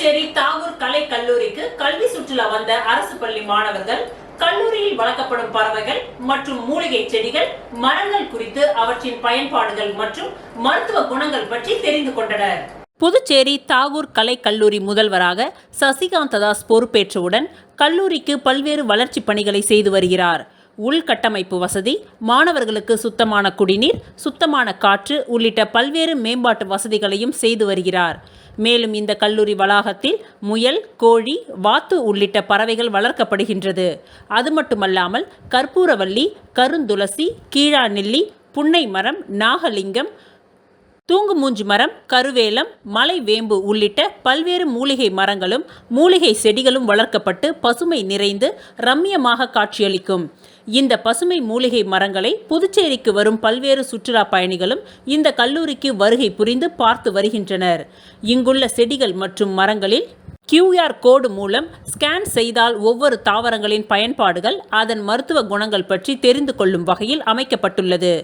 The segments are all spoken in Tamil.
புதுச்சேரி தாகூர் கலை கல்லூரிக்கு கல்வி சுற்றுலா வந்த அரசு பள்ளி மாணவர்கள் கல்லூரியில் வளர்க்கப்படும் பறவைகள் மற்றும் மூலிகை செடிகள், மரங்கள் குறித்து அவற்றின் பயன்பாடுகள் மற்றும் மருத்துவ குணங்கள் பற்றி தெரிந்து கொண்டனர். புதுச்சேரி தாகூர் கலை கல்லூரி முதல்வராக சசிகாந்ததாஸ் பொறுப்பேற்றவுடன் கல்லூரிக்கு பல்வேறு வளர்ச்சி பணிகளை செய்து வருகிறார். உள்கட்டமைப்பு வசதி, மாணவர்களுக்கு சுத்தமான குடிநீர், சுத்தமான காற்று உள்ளிட்ட பல்வேறு மேம்பாட்டு வசதிகளையும் செய்து வருகிறார். மேலும் இந்த கல்லூரி வளாகத்தில் முயல், கோழி, வாத்து உள்ளிட்ட பறவைகள் வளர்க்கப்படுகின்றது. அது மட்டுமல்லாமல் கற்பூரவள்ளி, கருந்துளசி, கீழாநெல்லி, புன்னை மரம், நாகலிங்கம், தூங்குமூஞ்சு மரம், கருவேலம், மலை வேம்பு உள்ளிட்ட பல்வேறு மூலிகை மரங்களும் மூலிகை செடிகளும் வளர்க்கப்பட்டு பசுமை நிறைந்து ரம்மியமாக காட்சியளிக்கும். இந்த பசுமை மூலிகை மரங்களை புதுச்சேரிக்கு வரும் பல்வேறு சுற்றுலா பயணிகளும் இந்த கல்லூரிக்கு வருகை புரிந்து பார்த்து வருகின்றனர். இங்குள்ள செடிகள் மற்றும் மரங்களில் QR கோடு மூலம் ஸ்கேன் செய்தால் ஒவ்வொரு தாவரங்களின் பயன்பாடுகள், அதன் மருத்துவ குணங்கள் பற்றி தெரிந்து கொள்ளும் வகையில் அமைக்கப்பட்டுள்ளது.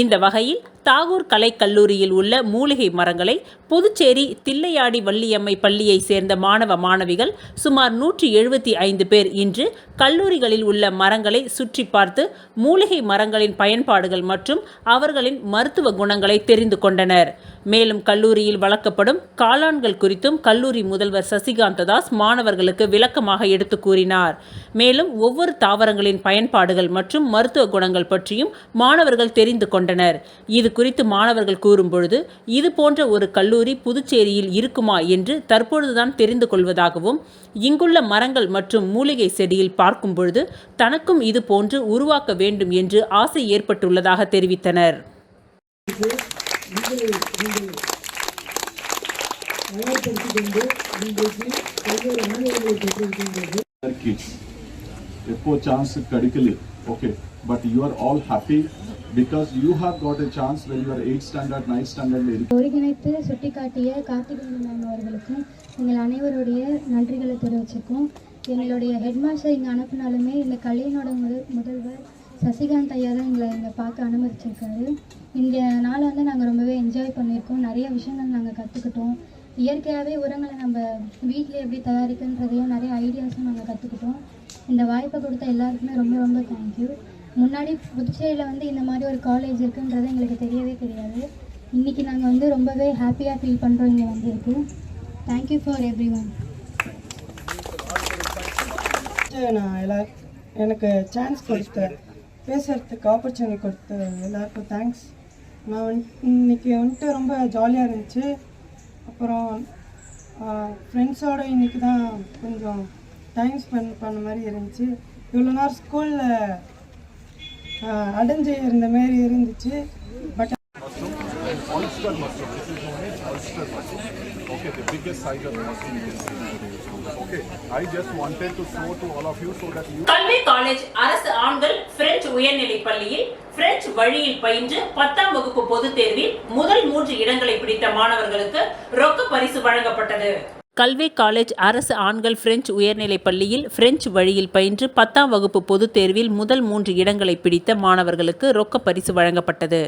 இந்த வகையில் தாகூர் கலை கல்லூரியில் உள்ள மூலிகை மரங்களை புதுச்சேரி தில்லையாடி வள்ளியம்மை பள்ளியை சேர்ந்த மாணவ மாணவிகள் சுமார் 175 பேர் இன்று கல்லூரிகளில் உள்ள மரங்களை சுற்றி பார்த்து மூலிகை மரங்களின் பயன்பாடுகள் மற்றும் அவர்களின் மருத்துவ குணங்களை தெரிந்து கொண்டனர். மேலும் கல்லூரியில் வளர்க்கப்படும் காளான்கள் குறித்தும் கல்லூரி முதல்வர் சசிகாந்ததாஸ் மாணவர்களுக்கு விளக்கமாக எடுத்து கூறினார். மேலும் ஒவ்வொரு தாவரங்களின் பயன்பாடுகள் மற்றும் மருத்துவ குணங்கள் பற்றியும் மாணவர்கள் தெரிந்து கொண்டனர். இது குறித்து மாணவர்கள் கூறும்பொழுது, இது போன்ற ஒரு கல்லூரி புதுச்சேரியில் இருக்குமா என்று தற்பொழுதுதான் தெரிந்து கொள்வதாகவும், இங்குள்ள மரங்கள் மற்றும் மூலிகை செடியில் பார்க்கும் பொழுது தனக்கும் இது போன்று உருவாக்க வேண்டும் என்று ஆசை ஏற்பட்டுள்ளதாக தெரிவித்தனர். But you are all happy because you have got a chance when you are 8th standard, 9th standard. ஒருங்கிணைத்து சுட்டிக்காட்டிய கார்த்திகேயன் மேம் அவர்களுக்கும் எங்கள் அனைவருடைய நன்றிகளை தெரிவிச்சிருக்கோம். எங்களுடைய ஹெட்மாஸ்டர் இங்கே அனுப்பினாலுமே இந்த கலையினோட முதல்வர் சசிகாந்த் ஐயா தான் எங்களை இங்கே பார்க்க அனுமதிச்சிருக்காரு. இந்த நாளை வந்து நாங்கள் ரொம்பவே என்ஜாய் பண்ணியிருக்கோம். நிறைய விஷயங்கள் நாங்கள் கற்றுக்கிட்டோம். இயற்கையாகவே உரங்களை நம்ம வீட்டில் எப்படி தயாரிக்குன்றதையும் நிறைய ஐடியாஸும் நாங்கள் கற்றுக்கிட்டோம். இந்த வாய்ப்பை கொடுத்த எல்லாருக்குமே ரொம்ப ரொம்ப தேங்க்யூ. முன்னாடி புதுச்சேரியில் வந்து இந்த மாதிரி ஒரு காலேஜ் இருக்குன்றது எங்களுக்கு தெரியவே தெரியாது. இன்றைக்கி நாங்கள் வந்து ரொம்பவே ஹாப்பியாக ஃபீல் பண்ணுறோம் இங்கே வந்திருக்கு. Thank you for every one. நான் எனக்கு சான்ஸ் கொடுத்த பேசுகிறதுக்கு ஆப்பர்ச்சுனிட்டி கொடுத்த எல்லாருக்கும் தேங்க்ஸ். நான் இன்றைக்கி வந்துட்டு ரொம்ப ஜாலியாக இருந்துச்சு. அப்புறம் ஃப்ரெண்ட்ஸோடு இன்றைக்கி தான் கொஞ்சம் டைம் ஸ்பெண்ட் பண்ண மாதிரி இருந்துச்சு. இவ்வளோ நேரம் ஸ்கூலில் அடைஞ்சு இருந்த மாதிரி இருந்துச்சு. But Okay, the biggest size of mushroom you can see. Okay, I just wanted to show to all of you so that you. கல்வி காலேஜ் அரசு ஆண்கள் பிரெஞ்சு உயர்நிலை பள்ளியில் பிரெஞ்சு வழியில் பயின்று 10ஆம் வகுப்பு பொதுத் தேர்வில் முதல் 3 இடங்களை பிடித்த மாணவர்களுக்கு ரொக்க பரிசு வழங்கப்பட்டது. கல்வி காலேஜ் அரசு ஆண்கள் பிரெஞ்சு உயர்நிலைப் பள்ளியில் பிரெஞ்சு வழியில் பயின்று 10ஆம் வகுப்பு பொதுத் தேர்வில் முதல் 3 இடங்களை பிடித்த மாணவர்களுக்கு ரொக்க பரிசு வழங்கப்பட்டது.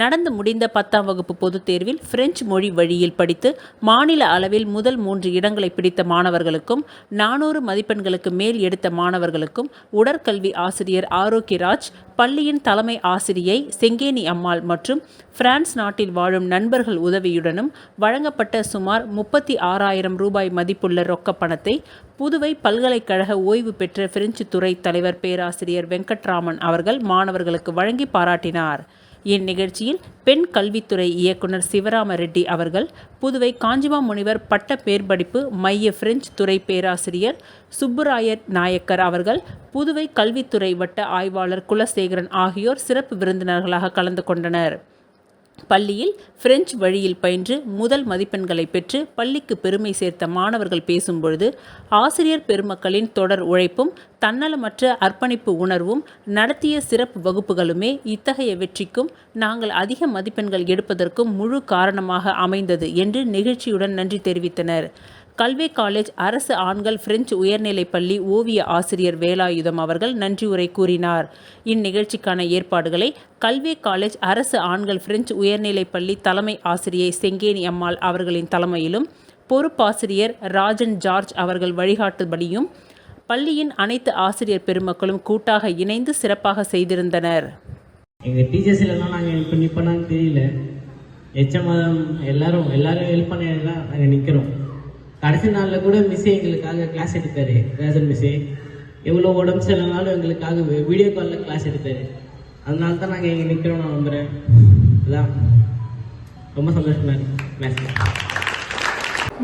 நடந்து முடிந்த 10ஆம் வகுப்பு பொதுத் தேர்வில் பிரெஞ்சு மொழி வழியில் படித்து மாநில அளவில் முதல் 3 இடங்களை பிடித்த மாணவர்களுக்கும் 400 மதிப்பெண்களுக்கு மேல் எடுத்த மாணவர்களுக்கும் உடற்கல்வி ஆசிரியர் ஆரோக்கியராஜ், பள்ளியின் தலைமை ஆசிரியை செங்கேனி அம்மாள் மற்றும் பிரான்ஸ் நாட்டில் வாழும் நண்பர்கள் உதவியுடனும் வழங்கப்பட்ட சுமார் 36,000 ரூபாய் மதிப்புள்ள ரொக்க பணத்தை புதுவை பல்கலைக்கழக ஓய்வு பெற்ற பிரெஞ்சு துறை தலைவர் பேராசிரியர் வெங்கட்ராமன் அவர்கள் மாணவர்களுக்கு வழங்கி பாராட்டினார். இந்நிகழ்ச்சியில் பெண் கல்வித்துறை இயக்குனர் சிவராம ரெட்டி அவர்கள், புதுவை காஞ்சிமா முனிவர் பட்ட மேற்படிப்பு மைய பிரெஞ்சு துறை பேராசிரியர் சுப்புராயர் நாயக்கர் அவர்கள், புதுவை கல்வித்துறை வட்ட ஆய்வாளர் குலசேகரன் ஆகியோர் சிறப்பு விருந்தினர்களாக கலந்து கொண்டனர். பள்ளியில் பிரெஞ்சு வழியில் பயின்று முதல் மதிப்பெண்களை பெற்று பள்ளிக்கு பெருமை சேர்த்த மாணவர்கள் பேசும்பொழுது, ஆசிரியர் பெருமக்களின் தொடர் உழைப்பும் தன்னலமற்ற அர்ப்பணிப்பு உணர்வும் நடத்திய சிறப்பு வகுப்புகளுமே இத்தகைய வெற்றிக்கும் நாங்கள் அதிக மதிப்பெண்கள் எடுப்பதற்கும் முழு காரணமாக அமைந்தது என்று நெகிழ்ச்சியுடன் நன்றி தெரிவித்தனர். கல்வி காலேஜ் அரசு ஆண்கள் பிரெஞ்சு உயர்நிலைப் பள்ளி ஓவிய ஆசிரியர் வேலாயுதம் அவர்கள் நன்றி உரை கூறினார். இந்நிகழ்ச்சிக்கான ஏற்பாடுகளை கல்வி காலேஜ் அரசு ஆண்கள் பிரெஞ்சு உயர்நிலைப் பள்ளி தலைமை ஆசிரியை செங்கேனி அம்மாள் அவர்களின் தலைமையிலும், பொறுப்பாசிரியர் ராஜன் ஜார்ஜ் அவர்கள் வழிகாட்டுபடியும் பள்ளியின் அனைத்து ஆசிரியர் பெருமக்களும் கூட்டாக இணைந்து சிறப்பாக செய்திருந்தனர். எங்கள் டீச்சர்ஸ் இல்லைனா நாங்கள் இப்போ நிற்போனான்னு தெரியல. எச்சமாதம் எல்லாரும் ஹெல்ப் பண்ணி தான் நாங்கள் நிற்கிறோம். கடைசி நாளில் கூட மிஸ்ஸே எங்களுக்காக கிளாஸ் எடுத்தார். ரேசன் மிஸ்ஸே எவ்வளோ உடம்பு சரியில்லைனாலும் எங்களுக்காக வீடியோ காலில் கிளாஸ் எடுத்தார். அதனால தான் நாங்கள் இங்கே நிற்கிறோம். நான் நம்புகிறேன். அதான் ரொம்ப சந்தோஷமா இருக்கு.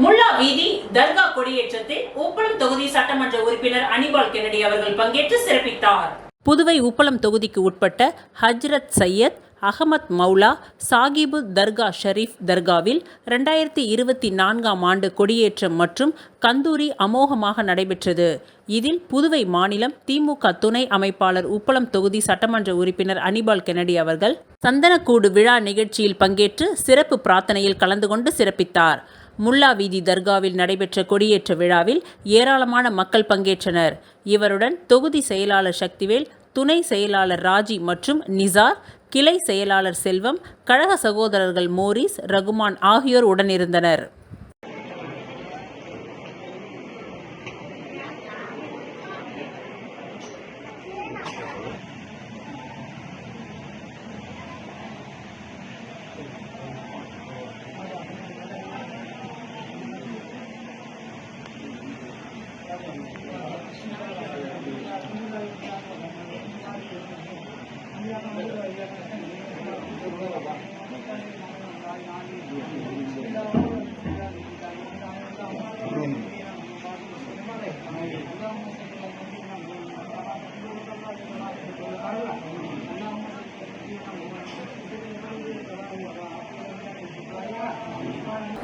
முல்லா வீதி தர்கா கொடியேற்றத்தில் உப்பளம் தொகுதி சட்டமன்ற உறுப்பினர் அனிபால் கென்னடி அவர்கள் பங்கேற்று சிறப்பித்தார். புதுவை உப்பளம் தொகுதிக்கு உட்பட்ட ஹஜ்ரத் சையத் அகமத் மௌலா சாகிபு தர்கா ஷரீஃப் தர்காவில் 2024ஆம் ஆண்டு கொடியேற்றம் மற்றும் கந்தூரி அமோகமாக நடைபெற்றது. இதில் புதுவை மாநிலம் திமுக துணை அமைப்பாளர் உப்பளம் தொகுதி சட்டமன்ற உறுப்பினர் அனிபால் கென்னடி அவர்கள் சந்தனக்கூடு விழா நிகழ்ச்சியில் பங்கேற்று சிறப்பு பிரார்த்தனையில் கலந்து கொண்டு சிறப்பித்தார். முல்லா வீதி தர்காவில் நடைபெற்ற கொடியேற்ற விழாவில் ஏராளமான மக்கள் பங்கேற்றனர். இவருடன் தொகுதி செயலாளர் சக்திவேல், துணை செயலாளர் ராஜி மற்றும் நிசார், கிளை செயலாளர் செல்வம், கழக சகோதரர்கள் மோரிஸ், ரகுமான் ஆகியோர் உடனிருந்தனர்.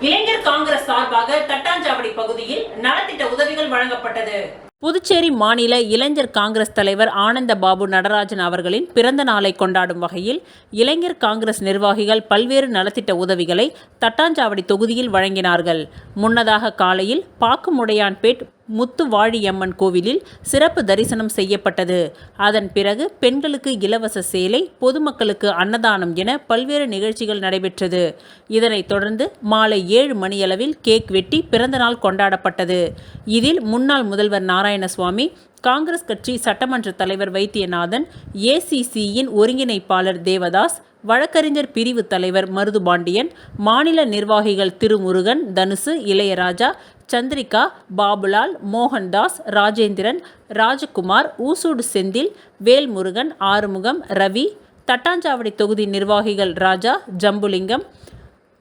இளைஞர் காங்கிரஸ் சார்பாக தட்டாஞ்சாவடி பகுதியில் நலத்திட்ட உதவிகள் வழங்கப்பட்டது. புதுச்சேரி மாநில இளைஞர் காங்கிரஸ் தலைவர் ஆனந்த பாபு நடராஜன் அவர்களின் பிறந்த நாளை கொண்டாடும் வகையில் இளைஞர் காங்கிரஸ் நிர்வாகிகள் பல்வேறு நலத்திட்ட உதவிகளை தட்டாஞ்சாவடி தொகுதியில் வழங்கினார்கள். முன்னதாக காலையில் பாக்குமுடையான்பேட் முத்துவாழியம்மன் கோவிலில் சிறப்பு தரிசனம் செய்யப்பட்டது. அதன் பிறகு பெண்களுக்கு இலவச சேலை, பொதுமக்களுக்கு அன்னதானம் என பல்வேறு நிகழ்ச்சிகள் நடைபெற்றது. இதனைத் தொடர்ந்து மாலை 7 மணியளவில் கேக் வெட்டி பிறந்தநாள் கொண்டாடப்பட்டது. இதில் முன்னாள் முதல்வர் நாராயணசுவாமி, காங்கிரஸ் கட்சி சட்டமன்ற தலைவர் வைத்தியநாதன், ஏசிசியின் ஒருங்கிணைப்பாளர் தேவதாஸ், வழக்கறிஞர் பிரிவு தலைவர் மருதுபாண்டியன், மாநில நிர்வாகிகள் திருமுருகன், தனுசு, இளையராஜா, சந்திரிகா, பாபுலால், மோகன்தாஸ், ராஜேந்திரன், ராஜகுமார், ஊசூடு செந்தில், வேல்முருகன், ஆறுமுகம், ரவி, தட்டாஞ்சாவடி தொகுதி நிர்வாகிகள் ராஜா, ஜம்புலிங்கம்,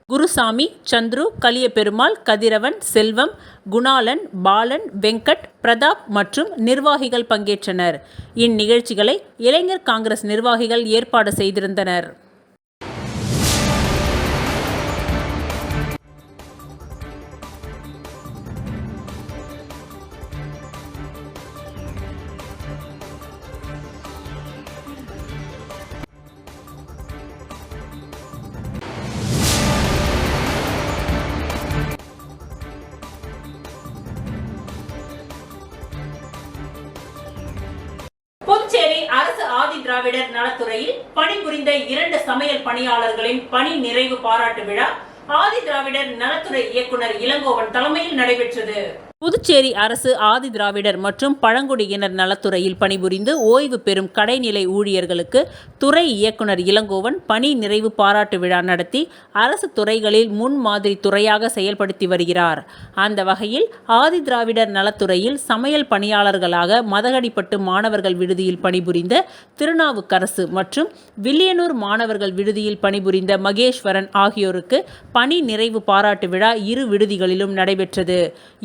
குருசாமி, சந்துரு, கலியபெருமாள், கதிரவன், செல்வம், குணாலன், பாலன், வெங்கட், பிரதாப் மற்றும் நிர்வாகிகள் பங்கேற்றனர். இந்நிகழ்ச்சிகளை இளைஞர் காங்கிரஸ் நிர்வாகிகள் ஏற்பாடு செய்திருந்தனர். புதுச்சேரி அரசு ஆதி திராவிடர் நலத்துறையில் பணிபுரிந்த 2 சமையல் பணியாளர்களின் பணி நிறைவு பாராட்டு விழா ஆதி திராவிடர் நலத்துறை இயக்குனர் இளங்கோவன் தலைமையில் நடைபெற்றது. புதுச்சேரி அரசு ஆதி திராவிடர் மற்றும் பழங்குடியினர் நலத்துறையில் பணிபுரிந்து ஓய்வு பெறும் கடைநிலை ஊழியர்களுக்கு துறை இயக்குனர் இளங்கோவன் பணி நிறைவு பாராட்டு விழா நடத்தி அரசு துறைகளில் முன்மாதிரி துறையாக செயல்படுத்தி வருகிறார். அந்த வகையில் ஆதி திராவிடர் நலத்துறையில் சமையல் பணியாளர்களாக மதகடிப்பட்டு மாணவர்கள் விடுதியில் பணிபுரிந்த திருநாவுக்கரசு மற்றும் வில்லியனூர் மாணவர்கள் விடுதியில் பணிபுரிந்த மகேஸ்வரன் ஆகியோருக்கு பணி நிறைவு பாராட்டு விழா இரு விடுதிகளிலும் நடைபெற்றது.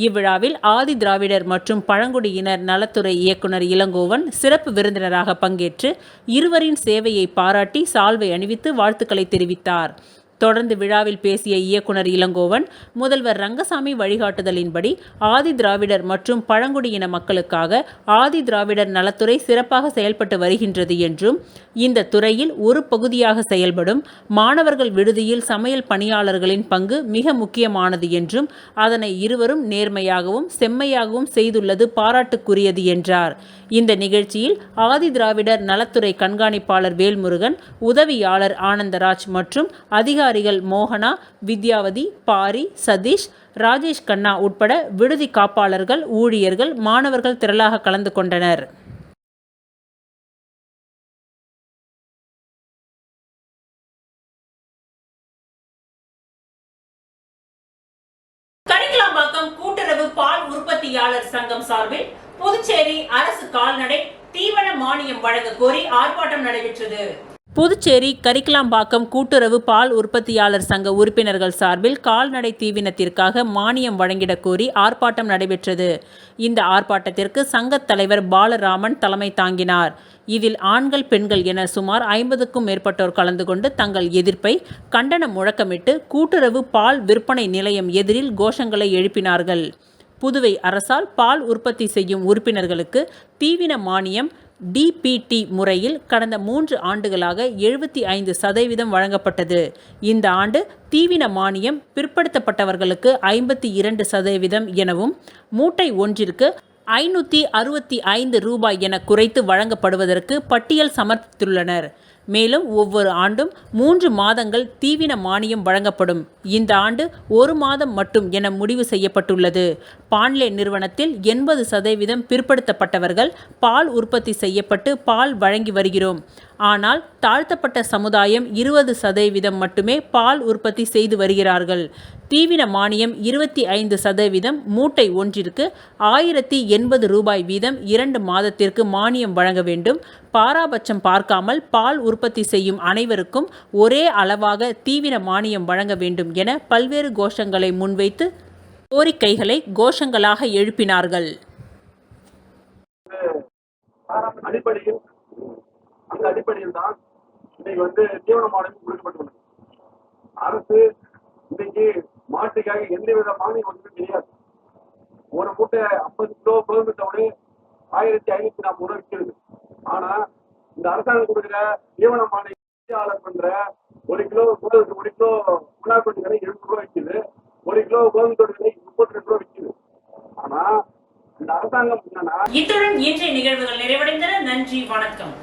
இவ்விழாவில் ஆதி திராவிடர் மற்றும் பழங்குடியினர் நலத்துறை இயக்குனர் இளங்கோவன் சிறப்பு விருந்தினராக பங்கேற்று இருவரின் சேவையை பாராட்டி சால்வை அணிவித்து வாழ்த்துக்களை தெரிவித்தார். தொடர்ந்து விழாவில் பேசிய இயக்குனர் இளங்கோவன், முதல்வர் ரங்கசாமி வழிகாட்டுதலின்படி ஆதி திராவிடர் மற்றும் பழங்குடியின மக்களுக்காக ஆதி திராவிடர் நலத்துறை சிறப்பாக செயல்பட்டு வருகின்றது என்றும், இந்த துறையில் ஒரு பகுதியாக செயல்படும் மாணவர்கள் விடுதியில் சமையல் பணியாளர்களின் பங்கு மிக முக்கியமானது என்றும், அதனை இருவரும் நேர்மையாகவும் செம்மையாகவும் செய்துள்ளது பாராட்டுக்குரியது என்றார். இந்த நிகழ்ச்சியில் ஆதி திராவிடர் நலத்துறை கண்காணிப்பாளர் வேல்முருகன், உதவியாளர் ஆனந்தராஜ் மற்றும் அதிகாரி அதிகாரிகள் மோகனா, வித்யாவதி, பாரி, சதீஷ், ராஜேஷ் கண்ணா உட்பட விடுதி காப்பாளர்கள், ஊழியர்கள், மாணவர்கள் திரளாக கலந்து கொண்டனர். கரிக்கலாம்பாக்கம் கூட்டுறவு பால் உற்பத்தியாளர் சங்கம் சார்பில் புதுச்சேரி அரசு கால்நடை தீவன மானியம் வழங்க கோரி ஆர்ப்பாட்டம் நடைபெற்றது. புதுச்சேரி கரிக்கலாம்பாக்கம் கூட்டுறவு பால் உற்பத்தியாளர் சங்க உறுப்பினர்கள் சார்பில் கால்நடை தீவனத்திற்காக மானியம் வழங்கிடக் கோரி ஆர்ப்பாட்டம் நடைபெற்றது. இந்த ஆர்ப்பாட்டத்திற்கு சங்கத் தலைவர் பாலராமன் தலைமை தாங்கினார். இதில் ஆண்கள், பெண்கள் என சுமார் 50க்கும் மேற்பட்டோர் கலந்து கொண்டு தங்கள் எதிர்ப்பை கண்டன முழக்கமிட்டு கூட்டுறவு பால் விற்பனை நிலையம் எதிரில் கோஷங்களை எழுப்பினார்கள். புதுவை அரசால் பால் உற்பத்தி செய்யும் உறுப்பினர்களுக்கு தீவன மானியம் DPT முறையில் கடந்த 3 ஆண்டுகளாக 75% வழங்கப்பட்டது. இந்த ஆண்டு தீவன மானியம் பிற்படுத்தப்பட்டவர்களுக்கு 52% எனவும் மூட்டை ஒன்றிற்கு 565 ரூபாய் என குறைத்து வழங்கப்படுவதற்கு பட்டியல் சமர்ப்பித்துள்ளனர். மேலும் ஒவ்வொரு ஆண்டும் 3 மாதங்கள் தீவன மானியம் வழங்கப்படும். இந்த ஆண்டு 1 மாதம் மட்டும் என முடிவு செய்யப்பட்டுள்ளது. பான்லே நிறுவனத்தில் 80% பிற்படுத்தப்பட்டவர்கள் பால் உற்பத்தி செய்யப்பட்டு பால் வழங்கி வருகிறோம். ஆனால் தாழ்த்தப்பட்ட சமுதாயம் 20% மட்டுமே பால் உற்பத்தி செய்து வருகிறார்கள். தீவன மானியம் 25%, மூட்டை ஒன்றிற்கு 1080 ரூபாய் வீதம் 2 மாதத்திற்கு மானியம் வழங்க வேண்டும். பாராபட்சம் பார்க்காமல் பால் உற்பத்தி செய்யும் அனைவருக்கும் ஒரே அளவாக தீவன மானியம் வழங்க வேண்டும் என பல்வேறு கோஷங்களை முன்வைத்து கோரிக்கைகளை கோஷங்களாக எழுப்பினார்கள். அந்த அடிப்படையில் தான் இன்னைக்கு தீவன மானியம் கொடுக்கப்பட்டுள்ளது. அரசு இன்னைக்கு மாட்டுக்காக எந்தவித மானியம் கிடையாது. ஒரு மூட்டை 50 கிலோ கோதுமை 1540 ரூபாய் விற்கிறது. ஆனா இந்த அரசாங்கம் கொடுக்குற தீவன மானியம் பண்ற 1 கிலோ கோதுமை 1 கிலோ புண்ணாக்கு விலை 7 ரூபாய் விற்குது. 1 கிலோ கோதுமை விலை 32 ரூபாய் விற்குது. ஆனா இந்த அரசாங்கம் என்னன்னா இத்துடன் இன்றைய நிகழ்வுகள் நிறைவடைந்தன. நன்றி, வணக்கம்.